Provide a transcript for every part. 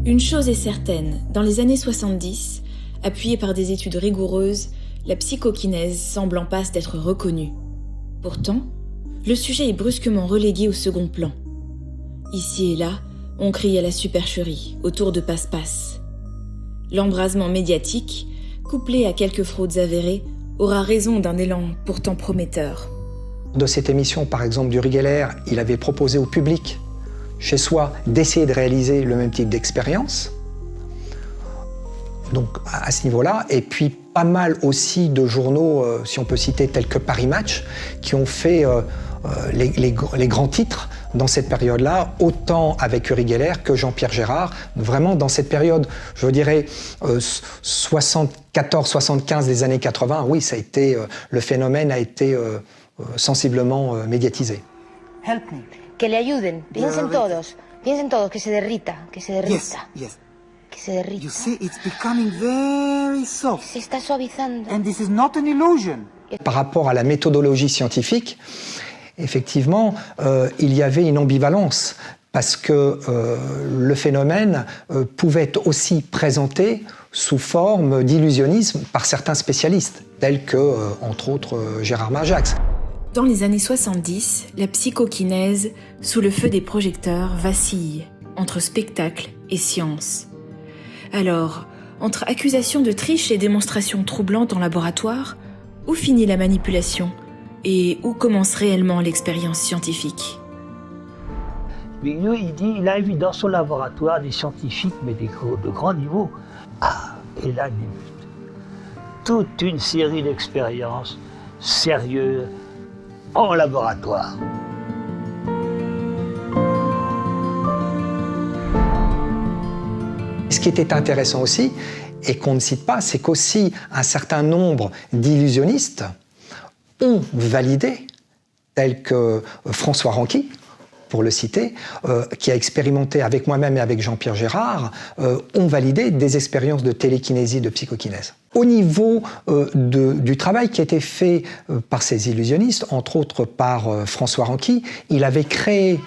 Une chose est certaine, dans les années 70, appuyée par des études rigoureuses, la psychokinèse semble en passe d'être reconnue. Pourtant, le sujet est brusquement relégué au second plan. Ici et là, on crie à la supercherie, autour de passe-passe. L'embrasement médiatique, couplé à quelques fraudes avérées, aura raison d'un élan pourtant prometteur. De cette émission, par exemple, d'Uri Geller, il avait proposé au public, chez soi, d'essayer de réaliser le même type d'expérience. Donc à ce niveau-là, et puis pas mal aussi de journaux, si on peut citer, tels que Paris Match, qui ont fait les grands titres dans cette période-là, autant avec Uri Geller que Jean-Pierre Gérard, vraiment dans cette période, je dirais, 74-75 des années 80, oui, ça a été, le phénomène a été sensiblement médiatisé. Help me. Que le ayuden. Piensen todos, que se derrita, que se derrita. Yes, yes. Que se derrita. You see, it's becoming very soft. Se está suavizando. And this is not an illusion. Par rapport à la méthodologie scientifique, effectivement, il y avait une ambivalence parce que le phénomène pouvait être aussi présenté sous forme d'illusionnisme par certains spécialistes, tels que, entre autres, Gérard Marjax. Dans les années 70, la psychokinèse, sous le feu des projecteurs, vacille entre spectacle et science. Alors, entre accusations de triche et démonstrations troublantes en laboratoire, où finit la manipulation et où commence réellement l'expérience scientifique? Mignot, il a vu dans son laboratoire des scientifiques, mais de grand niveau. Ah, et là débute toute une série d'expériences sérieuses en laboratoire. Ce qui était intéressant aussi, et qu'on ne cite pas, c'est qu'aussi un certain nombre d'illusionnistes ont validé, tels que François Ranqui, pour le citer, qui a expérimenté avec moi-même et avec Jean-Pierre Gérard, ont validé des expériences de télékinésie, de psychokinèse. Au niveau du travail qui a été fait par ces illusionnistes, entre autres par François Ranqui, il avait créé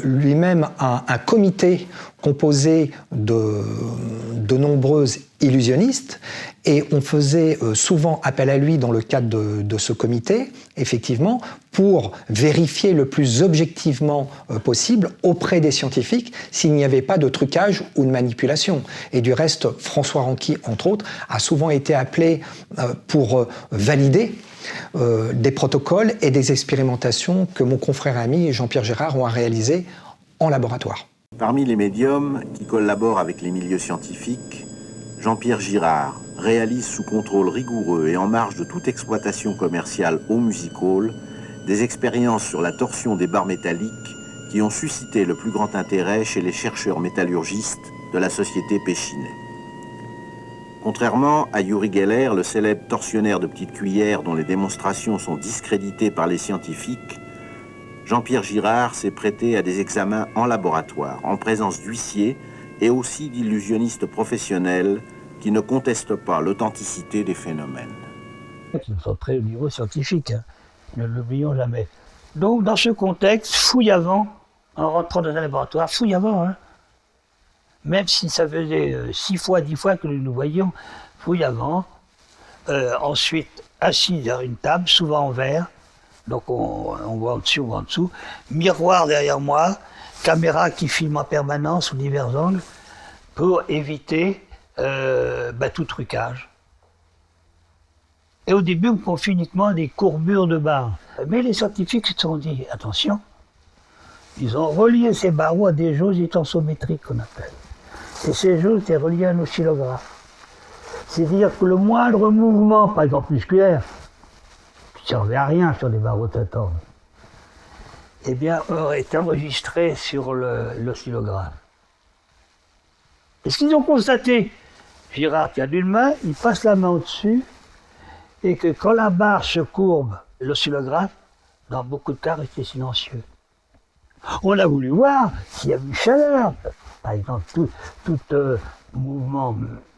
lui-même un comité composé de nombreuses illusionnistes, et on faisait souvent appel à lui dans le cadre de ce comité, effectivement, pour vérifier le plus objectivement possible auprès des scientifiques s'il n'y avait pas de trucage ou de manipulation. Et du reste, François Ranqui, entre autres, a souvent été appelé pour valider des protocoles et des expérimentations que mon confrère et ami Jean-Pierre Gérard ont réalisées en laboratoire. Parmi les médiums qui collaborent avec les milieux scientifiques, Jean-Pierre Girard réalise sous contrôle rigoureux et en marge de toute exploitation commerciale au music hall des expériences sur la torsion des barres métalliques qui ont suscité le plus grand intérêt chez les chercheurs métallurgistes de la société Péchinet. Contrairement à Uri Geller, le célèbre torsionnaire de petites cuillères dont les démonstrations sont discréditées par les scientifiques, Jean-Pierre Girard s'est prêté à des examens en laboratoire, en présence d'huissiers et aussi d'illusionnistes professionnels qui ne contestent pas l'authenticité des phénomènes. Ils sont très au niveau scientifique, hein. Ne l'oublions jamais. Donc dans ce contexte, fouillavant, en rentrant dans un laboratoire, fouillavant, hein. Même si ça faisait 6 fois, 10 fois que nous nous voyions, fouillavant. Ensuite, assis derrière une table, souvent en verre, donc on voit en dessous, miroir derrière moi, caméra qui filme en permanence sous divers angles, pour éviter tout trucage. Et au début, on confie uniquement des courbures de barres. Mais les scientifiques se sont dit, attention, ils ont relié ces barreaux à des jauges tensométriques qu'on appelle. Et ces jauges étaient reliées à un oscillographe. C'est-à-dire que le moindre mouvement, par exemple musculaire, qui ne servait à rien sur des barreaux tâtons, eh bien, aurait été enregistré sur l'oscillographe. Et ce qu'ils ont constaté, Girard tient d'une main, il passe la main au-dessus, et que quand la barre se courbe, l'oscillographe, dans beaucoup de cas, restait silencieux. On a voulu voir s'il y avait une chaleur. Par exemple, tout mouvement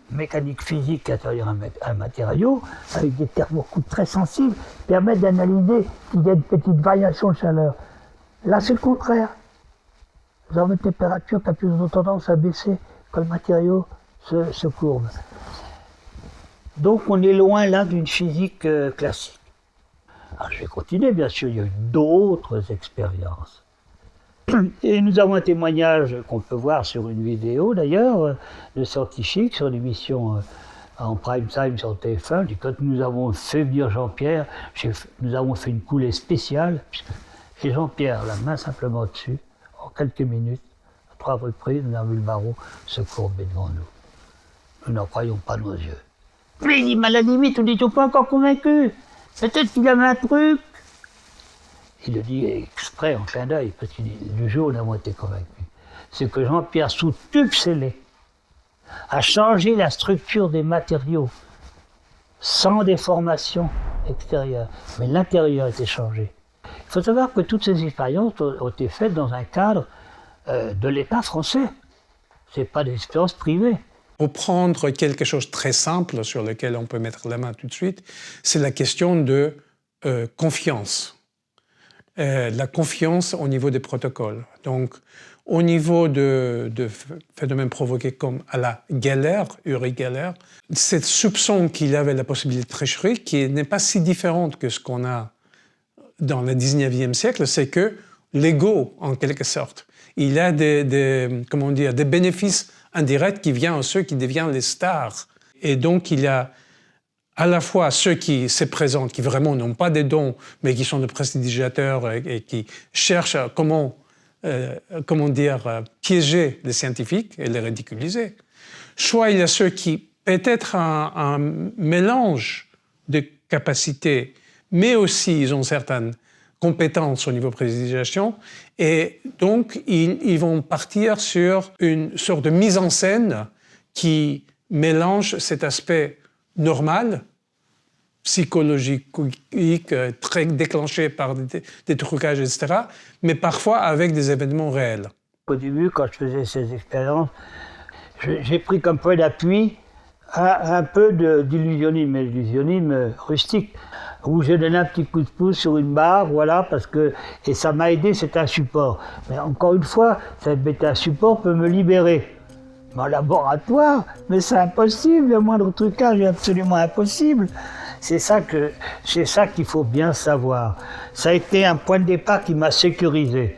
mécanique physique intérieur à un matériau, avec des thermocoupes très sensibles, permet d'analyser s'il y a une petite variation de chaleur. Là, c'est le contraire. Vous avez une température qui a plutôt tendance à baisser quand le matériau se courbe. Donc on est loin là d'une physique classique. Alors je vais continuer, bien sûr, il y a eu d'autres expériences. Et nous avons un témoignage qu'on peut voir sur une vidéo d'ailleurs, de scientifiques sur l'émission en prime time sur TF1. Quand nous avons fait venir Jean-Pierre, nous avons fait une coulée spéciale, et Jean-Pierre, la main simplement dessus, en quelques minutes, à 3 reprises, nous avons vu le barreau se courber devant nous. Nous n'en croyons pas nos yeux. Mais il dit, mais à la limite, on n'était pas encore convaincus. Peut-être qu'il avait un truc. Il le dit exprès, en clin d'œil, parce qu'il dit, du jour où nous avons été convaincus, c'est que Jean-Pierre, sous tube scellé, a changé la structure des matériaux, sans déformation extérieure. Mais l'intérieur était changé. Il faut savoir que toutes ces expériences ont été faites dans un cadre de l'État français. Ce n'est pas des expériences privées. Pour prendre quelque chose de très simple sur lequel on peut mettre la main tout de suite, c'est la question de confiance. La confiance au niveau des protocoles. Donc, au niveau de phénomènes provoqués comme à la galère, Uri Geller, cette soupçon qu'il avait la possibilité de tricherie, qui n'est pas si différente que ce qu'on a dans le 19e siècle, c'est que l'ego, en quelque sorte, il a des bénéfices indirects qui viennent à ceux qui deviennent les stars. Et donc, il y a à la fois ceux qui se présentent, qui vraiment n'ont pas des dons, mais qui sont des prestidigitateurs et qui cherchent à piéger les scientifiques et les ridiculiser. Soit il y a ceux qui, peut-être un mélange de capacités, mais aussi ils ont certaines compétences au niveau de prestidigitation, et donc ils vont partir sur une sorte de mise en scène qui mélange cet aspect normal, psychologique, très déclenché par des trucages, etc., mais parfois avec des événements réels. Au début, quand je faisais ces expériences, j'ai pris comme point d'appui un peu d'illusionnisme, mais l'illusionnisme rustique, où j'ai donné un petit coup de pouce sur une barre, voilà, et ça m'a aidé, c'est un support. Mais encore une fois, un support peut me libérer. Mais en laboratoire, mais c'est impossible, le moindre trucage est absolument impossible. C'est ça qu'il faut bien savoir. Ça a été un point de départ qui m'a sécurisé.